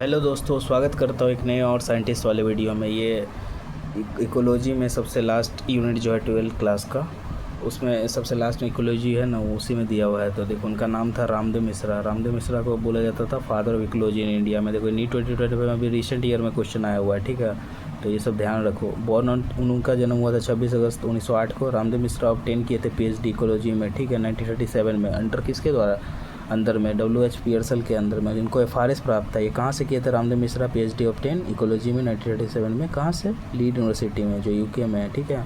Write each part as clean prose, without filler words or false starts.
Hello दोस्तों, स्वागत करता हूँ एक नए और साइंटिस्ट वाले वीडियो में। ये इकोलॉजी में सबसे लास्ट यूनिट जो है 12th क्लास का, उसमें सबसे लास्ट में इकोलॉजी है ना, वो उसी में दिया हुआ है। तो देखो, उनका नाम था रामदेव मिश्रा। रामदेव मिश्रा को बोला जाता था father of ecology in India में। देखो, नीट 2025 में भी रिसेंट ईयर में क्वेश्चन आया हुआ है, ठीक है। तो ये सब ध्यान रखो। बॉर्न ऑन उनका जन्म हुआ था 26 अगस्त 1908 को। रामदेव मिश्रा ऑब्टेन किए थे PhD इकोलॉजी में, ठीक है, 1937 में। अंडर किसके द्वारा? अंदर में WH पियर्सल के अंदर में, जिनको FRS प्राप्त था। ये कहाँ से किए थे Ramdev Mishra PhD obtain ecology में 1937 में? कहाँ से? लीड यूनिवर्सिटी में, जो UK में है, ठीक है,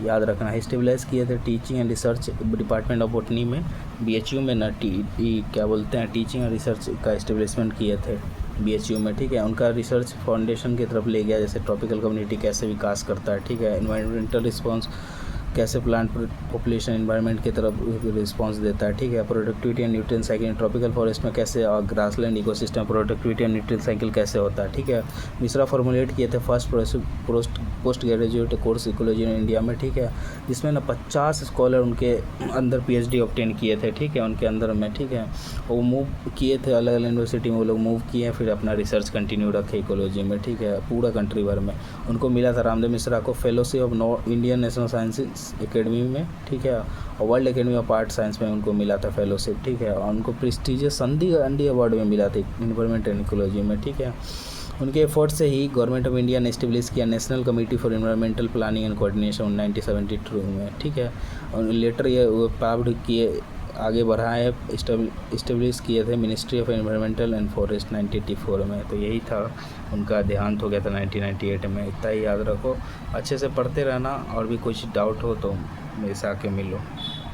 याद रखना है। स्टेबलाइज किए थे teaching and research department of botany में, BHU में ना, क्या बोलते हैं, टीचिंग एंड रिसर्च का स्टेब्लिशमेंट किए थे BHU में, ठीक है। उनका रिसर्च फाउंडेशन की तरफ ले गया, जैसे ट्रॉपिकल कम्युनिटी कैसे विकास करता है, ठीक है, इन्वायरमेंटल रिस्पॉन्स कैसे प्लांट पॉपुलेशन इन्वायरमेंट की तरफ रिस्पांस देता है, ठीक है। Productivity and nutrient cycle tropical forest में कैसे, और grassland ecosystem productivity and nutrient cycle कैसे होता है, ठीक है। मिश्रा फॉर्मुलेट किए थे first post graduate course ecology in India में, ठीक है, जिसमें ना 50 स्कॉलर उनके अंदर PhD ऑब्टेन किए थे, ठीक है, उनके अंदर में, ठीक है। वो मूव किए थे अलग अलग यूनिवर्सिटी में, वो लोग मूव किए, फिर अपना रिसर्च कंटिन्यू रखे इकोलॉजी में, ठीक है, पूरा कंट्री भर में। उनको मिला था रामदेव मिश्रा को fellowship of Indian national sciences academy में, ठीक है, और world academy of art science में उनको मिला था फेलोशिप, ठीक है। और उनको प्रेस्टिजियस संधि गांधी अवार्ड में मिला था इन्वायरमेंट एंड इकोलॉजी में, ठीक है। उनके एफर्ट से ही गवर्नमेंट ऑफ इंडिया ने इस्टेब्लिश किया national committee for environmental planning and coordination 1972 में, ठीक है। और लेटर ये प्राप्त किए, आगे बढ़ाए, इस्टेब्लिश किए थे ministry of environmental and forest 1984 में। तो यही था, उनका देहांत हो गया था 1998 में। इतना ही याद रखो, अच्छे से पढ़ते रहना, और भी कुछ डाउट हो तो मेरे से आके मिलो।